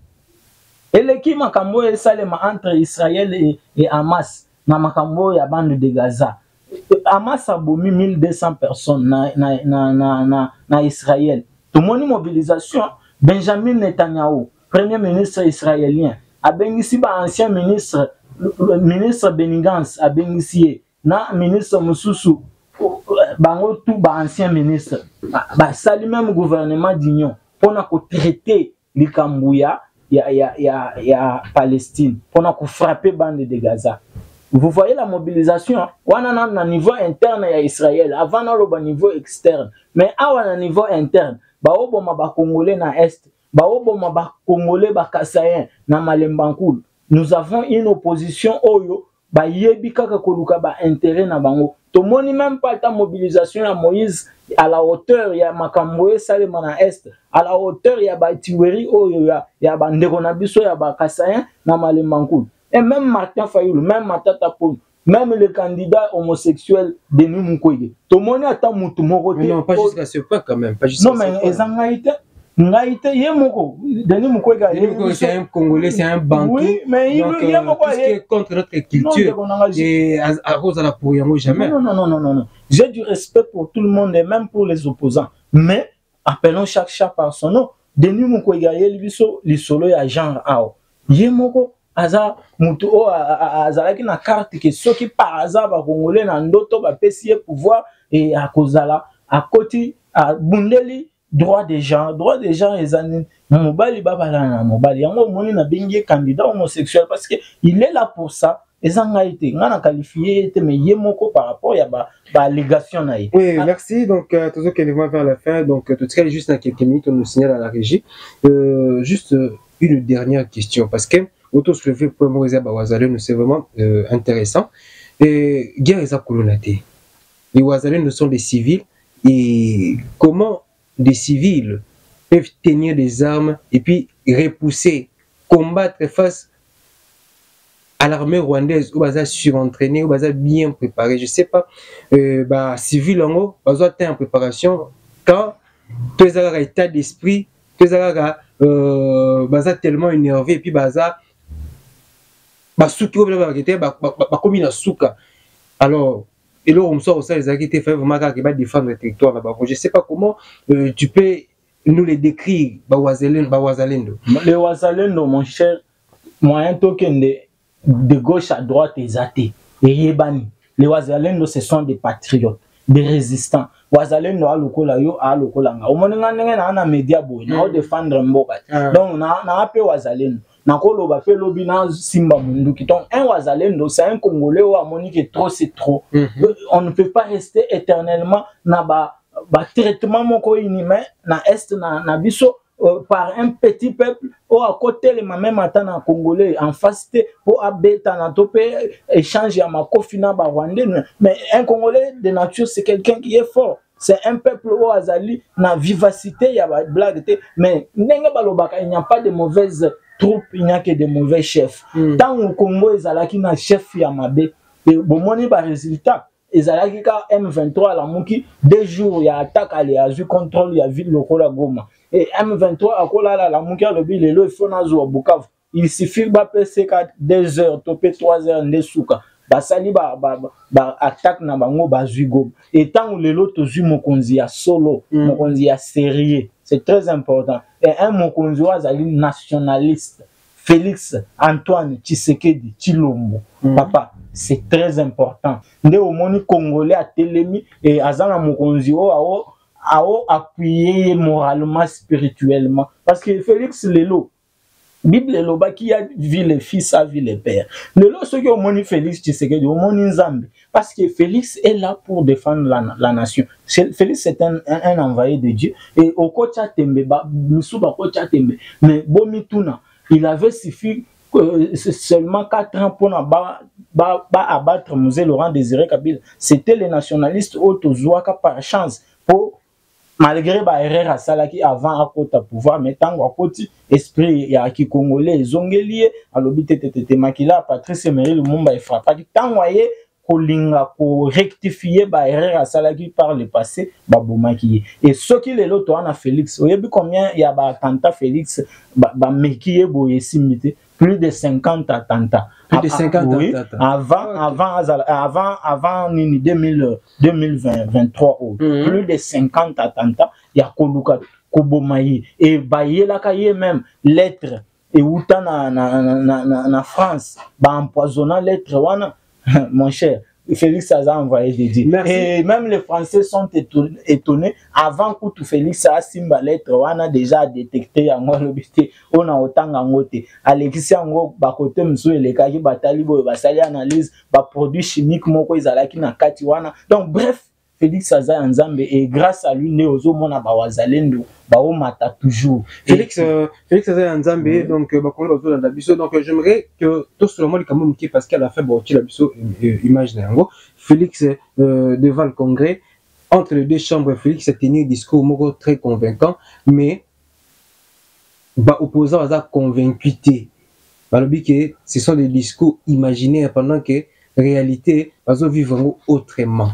et l'équipe makambo e salema entre Israël et Hamas na makambo ya bande de Gaza. Hamas a bomi 1200 personnes na Israël. Tout le monde mobilisation. Benjamin Netanyahu, premier ministre israélien, a bénéficié par ancien ministre Benny Gantz, a bénéficié na ministre Moussoussou, bango tout ba ancien ministre. Ba sali même gouvernement d'union pour na ko traiter les Kambouya ya Palestine, pour na ko frapper bande de Gaza. Vous voyez la mobilisation, on a un niveau interne à Israël, avant on a un niveau externe. Mais à un niveau interne, ba Congolais na Est, ba Congolais ba Kassayen na Malembankoul. Nous avons une opposition oyo ba yebi kaka koluka ba intérêt na bango. To moni même pas ta mobilisation à Moïse à la hauteur ya makamboe salema na Est, à la hauteur ya ba Tiweri oyo ya ba ndeko na biso ya ba Kassayen na Malembankoul. Et même Martin Fayoulou, même Matata Pone, même le candidat homosexuel Denis Mukwege. Tout le monde attend Moutoumoro. Non, pas jusqu'à ce point quand même. Pas non, mais ils ont ngaïté. Ngaïté, Yemoko. Denis Mukwege. Denis Mukwege, c'est un Congolais, c'est un Bantou. Oui, mais donc, tout ce qui est contre notre culture. Et à cause de la pourriamo jamais. Non. J'ai du respect pour tout le monde et même pour les opposants. Mais, appelons chaque chat par son nom. Denis Mukwege, il solo ya genre ao. Yemoko. Aza mutu o azalaki na carte que ceux qui par hasard ba congolais na ndoto ba pesier pouvoir et à kozala à côté à bundeli droit des gens ezani mobali babala na mobali yango moni na bengi candidat homosexuel parce que il est là pour ça ezanga été ngana qualifié était mais yemoko par rapport ya ba allégation na. Oui, merci donc toujours qu'elle va vers la fin donc tout ça juste dans quelques minutes on nous signale à la régie juste une dernière question parce que auto-soulevé pour Moïse Wazalendo, c'est vraiment intéressant. Et guerre et colonité. Les Wazalendo sont des civils. Et comment des civils peuvent tenir des armes et puis repousser, combattre face à l'armée rwandaise où ils sont surentraînés, où ils sont bien préparés. Je ne sais pas, civils en haut, ils ont été en préparation quand tous les un état d'esprit, tous les tellement énervés et puis basuki bakomi na suka alors et là on sort ça les activités fait vraiment qui va défendre le territoire là-bas. Je sais pas comment tu peux nous les décrire Wazalendo. Les Wazalendo mon cher moyen token de gauche à droite et athées et yebani les Wazalendo ce sont des patriotes des résistants. Wazalendo a lokola yo a lokola nga omoninga ndenge na média boy na défendre mboka donc na appel Wazalendo nakolo ba fait lobby na simba mundu qui donc un Wazalendo c'est un Congolais ou amoni que trop c'est trop. On ne peut pas rester éternellement na ba traitement moko inhumain na est na biso par un petit peuple ou à côté les même atana congolais en face pour abeta na topé échange à makofi na ba rwandais, mais un congolais de nature c'est quelqu'un qui est fort. C'est un peuple au azali na vivacité, il y a ba blague mais ndenge balobaka il n'y a pas de mauvaises troupes, il n'y a que de mauvais chefs. Tant au Congo ezalaki na chef ya mabe et bomoni ba résultat ezalaki ka M23 la muki 2 jours ya attaque ali a eu contrôle ya ville lokola Goma et M23 akola la muki le bi lelo il faut na zo Bukavu, il suffit ba PC 2 heures topé 3 heures ndesuka basali ba attaque na bango bazui Goma et tant lelo tozu mokonzi ya solo mokonzi ya sérieux, c'est très important et un mokonzi azali nationaliste Félix Antoine Tshisekedi Tshilombo papa, c'est très important. Nde au moni congolais a télémi et azana mokonzi ao appuyer moralement spirituellement parce que Félix Lelo Bible lelo qui a vu les fils a vu les pères. Lelo ce qui au moni Félix Tshisekedi au moni Nzambe parce que Félix est là pour défendre la nation. Félix c'est un envoyé de Dieu et au kocha tembe ba misuba kocha tembe mais bomituna il avait suffi seulement 4 ans pour abattre Mosé Laurent Désiré Kabila. C'était les nationalistes autozouaka par chance pour malgré ba erreur à Salaki avant à côté pouvoir mais tant à côté esprit ya ki congolais zongelier à l'obité makila Patrice Emery Lumumba et frappé tant voyé kolinga ko rectifier ba erreur à Salaki par le passé ba bomaki et ce qui les loto na Félix vous avez combien il y a ba attentat Félix ba mekiye boye simité plus de 50 attentats. Plus de 50 oui, attentats. Avant 2023, plus de 50 attentats. Il y a Koluka, Kobomayi. Et Bayela Kaye même, lettre. Et Outa na France, empoisonnant lettre, mon cher. Félix a envoyé des dits. Et même les Français sont étonnés. Avant que Félix a simba lettre, on a déjà détecté à moi l'obité. On a autant d'angote. Alexis Ango, bakote msou et les kaji batalibo, basali analyse, ba produit chimique moko izalaki na katiwana. Donc bref, Félix Aza Nzambe et grâce à lui Neozo mona bawazalendo bao mata toujours. Félix Aza Nzambe donc bakondo bazo dans biso donc j'aimerais que tout seulement les camons qui parce qu'à la fin bon la biso image nango Félix devant le congrès entre les deux chambres Félix a tenu un discours moko très convaincant mais ba opposant Aza convaincuité balobi que ce sont des discours imaginaires pendant que réalité bazo vivre autrement.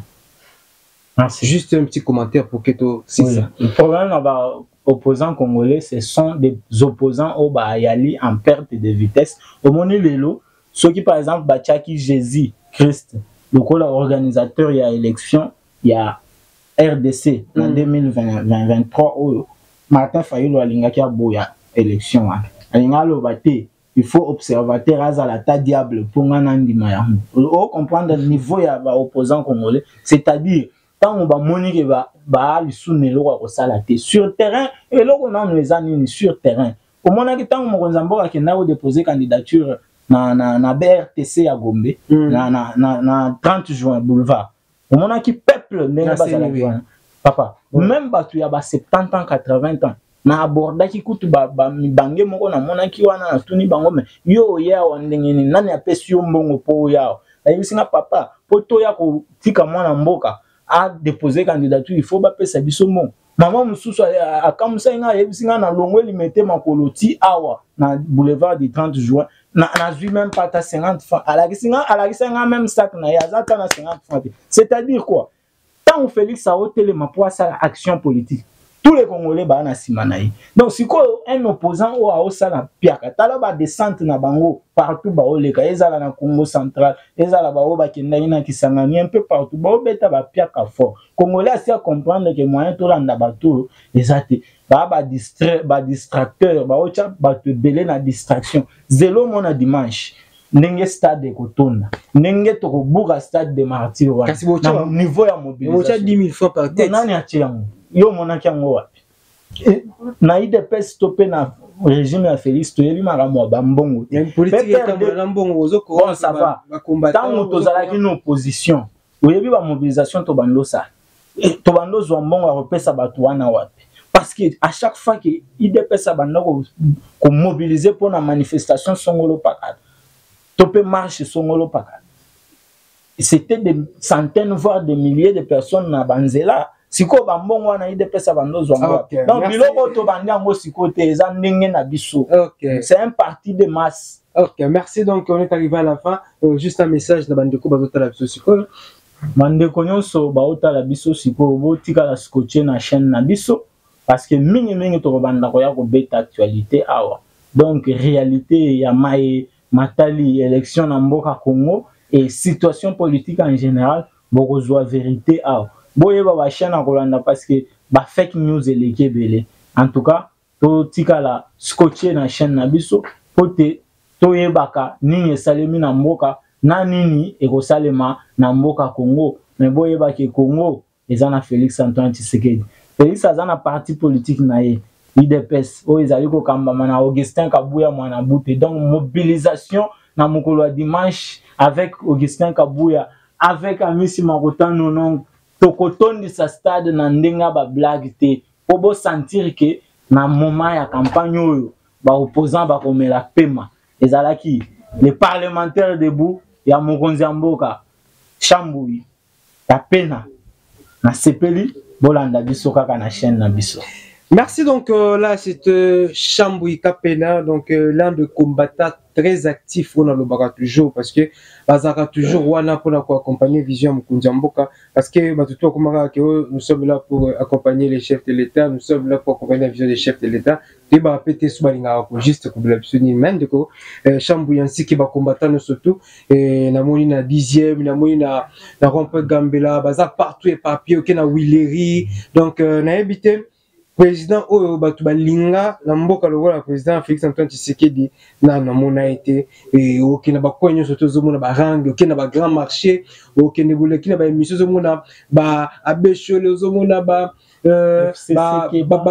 Merci. Juste un petit commentaire pour que tu c'est ça. Le problème là-bas, opposants congolais, ce sont des opposants au Bayali en perte de vitesse. Au Moni Lelo, ceux qui par exemple Bachaki Jésus Christ, le organisateur il y a élection, il y a RDC en 2023 où Martin Fayulu alinga ki aboya élection alinga lo bate. Il faut observateur à la ta diable pour nandi mayamu. On comprendre le niveau ya ba opposants congolais, c'est-à-dire tant on va monique ba lisunnelo ko salate sur terrain et là on a les années sur terrain au moment que tant on nzamboka ki na déposer candidature na BRTC à Gombe na 30 juin boulevard au moment qui peuple ndenge bazalaki papa même batu ya ba 70 ans 80 ans na abordaki kutu ba mibange moko na monaki wana na tuni bango me yo ya ndenge ni nani apesi yo mbongo po yao ayisinga papa poto ya ko tika mwana mboka a déposer candidature il faut ba pesa biso mon maman mususu akamusa nga yebisinga na longwe limete makoloti awa na boulevard du 30 juin na zui même pas ta 50 francs alakisinga même sac na yazata na 50 francs c'est-à-dire quoi tant Félix a hôtel ma pour ça action politique tous les Congolais ba na simanaï donc si quoi un opposant au a sala piaka tala ba descente na bango partout ba oleka ezala na Congo central ezala ba oba kenda ina kisangani un peu partout ba obeta ba piaka fort Congolais a comprendre que moyen to landa bato ezate ba distracteur ba ocha ba te belé na distraction zéro mona dimanche ndenge stade kotonda ndenge to kobuka stade de martyr wa na niveau ya mobilisation 10 000 francs par tête nani atiango yo monaki yango wapi na IDP stoppé na régime ya Félix toyebi makambo ba mbongo ya politique ya mbongo ozoko ça va tant tozalaki na opposition oyebi ba mobilisation to bandosa tobando zombongo a repesa batuana wapi. Parce que à chaque fois que IDPS a mobilisé pour la manifestation songolo pakad, topé marche songolo pakad. C'était des centaines voire des milliers de personnes na banzela. Siko bambongo wana IDPS a bando zongo. Donc biloko to bandiango siko te eza ndenge na biso. C'est un parti de masse. Ok, merci. Donc on est arrivé à la fin. Juste un message na bandeko bazota la biso siko. Bandeko nyonso baota la biso siko bo tika la scotcher na chaîne na biso. Parce que mingi to banda ko ya ko beta actualité awa. Donc réalité ya mai matali élection na mboka Congo et situation politique en général bokozwa vérité awa. Boyeba ba chaîne na kolanda parce que ba fake news eleke belé. En tout cas, to tika la scotcher na chaîne na biso pote to yebaka nini salemi na mboka na nini ekosalema na mboka Congo. Mais boyeba ke Congo ezana Félix Antoine Tshisekedi. Félix azana parti politique na ye IDPS o ezali ko kambama na Augustin Kabuya mwana bute. Donc mobilisation na mokolo dimanche avec Augustin Kabuya avec Amisi Marotan non tokotondi sa stade na ndenga ba blague te po bo sentir que na moment ya campagne oyo ba opposant ba komela pema ezalaki les parlementaires debout ya mokonzi mboka Chambouyi ya pena na sepeli bolanda biso kaka na chaîne na biso. Merci. Donc là c'est Chambouyi Kapena, donc l'un de combattants très actif on a le baga toujours parce que bazaka toujours wana pour accompagner Vision Mukunzi Mboka parce que batuto komaka que nous sommes là pour accompagner les chefs de l'État, nous sommes là pour accompagner la vision des chefs de l'État. Et ba pété soubalinga ko juste pour la bisouni même de ko Chambouyi ainsi que ba combattant surtout et na moni na 10e na moni na rond-point Gambela baza partout et papier OK na Willery donc na habité président oyo batu balinga na mboka lokola président Félix Antoine Tshisekedi na mona été et OK na ba koinyo surtout zomona ba rangue OK na ba grand marché OK ne boleki na ba émission zomona ba abeshole zomona ba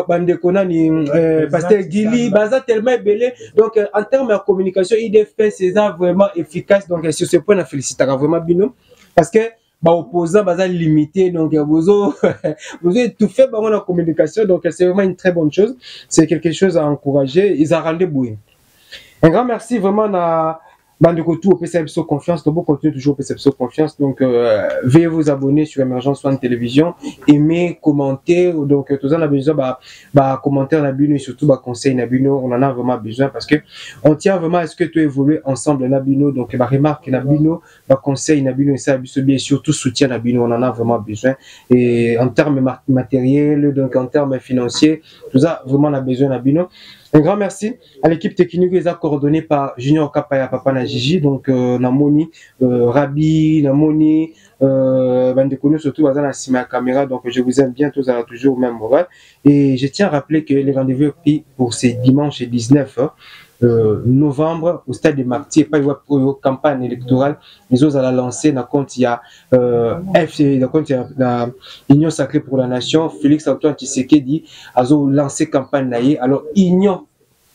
bandeko nani pasteur Gili baza tellement belé donc en termes de communication IDFS c'est vraiment efficace donc sur ce point on félicite vraiment bino parce que bah opposant baza limité donc vous tout fait dans la communication donc c'est vraiment une très bonne chose, c'est quelque chose à encourager. Ils ont rendu bouillir. Un grand merci vraiment à Bandeko tout au PCFSO Confiance, donc vous continuez toujours au PCFSO Confiance, donc veuillez vous abonner sur Emergence One Télévision, aimer, commenter, donc tout ça on a besoin bah commentaire Nabino et surtout bah conseil Nabino, on en a vraiment besoin parce que on tient vraiment à ce que tu évolues ensemble Nabino, donc bah remarque Nabino, bah conseil Nabino et ça bien surtout soutien Nabino, on en a vraiment besoin et en termes matériels, donc en termes financiers, tout ça vraiment on a besoin Nabino. Un grand merci à l'équipe technique qui est coordonnée par Junior Kapaya Papa Najiji, donc Namoni, Rabi, Namoni, Bandekonu, surtout à la caméra, donc je vous aime bien, tous à toujours même moral. Et je tiens à rappeler que les rendez-vous pris pour ces dimanches 19 novembre au stade de Martyrs, pas une campagne électorale, les autres à la lancer, dans compte il y a FC, dans compte il y a la Union Sacrée pour la Nation, Félix Antoine Tshisekedi a lancé campagne naïe, alors Union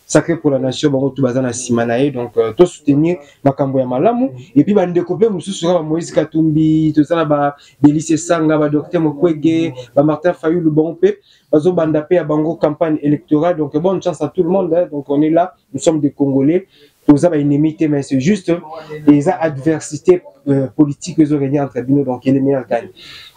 Sacré pour la Nation, bon, tout bazan à Simanae, donc tout soutenir Makambo ya Malamu, et puis bah découvrir Moussou sera Moïse Katumbi, tout ça là, Bélice Sanga, bah Docteur Mokwege, bah Martin Fayou, le bon paix, bazo bandapé à Bango campagne électorale, donc bonne chance à tout le monde, hein, donc on est là, nous sommes des Congolais, tout ça bah une limité, mais c'est juste les adversités politiques que ont régné entre Bino, donc il est meilleur gagne.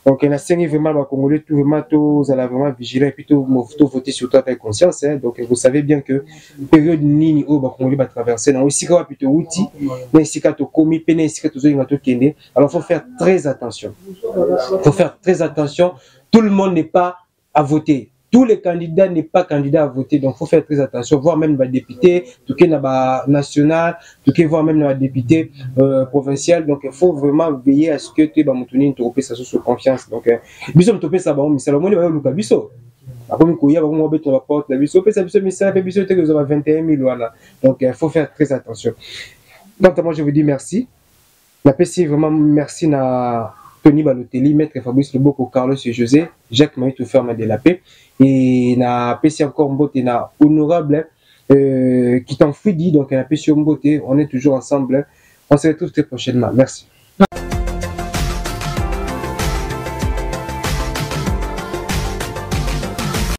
Donc, on a saigné vraiment le Congolais, tout vraiment, vous allez vraiment vigiler et puis tout voter sur toi avec conscience. Hein. Donc, vous savez bien que période nini au Congolais va traverser. Donc, ici, quand on outil, mais ici, quand on commis, peine, ici, quand on alors, il faut faire très attention. Il faut faire très attention. Tout le monde n'est pas à voter. Tous les candidats n'est pas candidat à voter, donc il faut faire très attention, voire même les députés, tout qui est national, tout qui voire même les députés provinciaux, donc il faut vraiment veiller à ce que tu vas maintenir une sa source de confiance. Donc, bisous me topé ça, bon, mais c'est le monde va le bisou. Après, il y a vraiment besoin de la porte, la bisou, ça bisou, mais ça bisou, tu as 21 000 voilà. Donc il faut faire très attention. Donc moi je vous dis merci. La PC vraiment merci na Tony Balotelli, Maître Fabrice Leboko, Carlos et José, Jacques Maï tout ferme de la paix. Et na PC encore mbote na honorable qui t'en dit donc na PC mbote, on est toujours ensemble. On se retrouve très prochainement. Merci.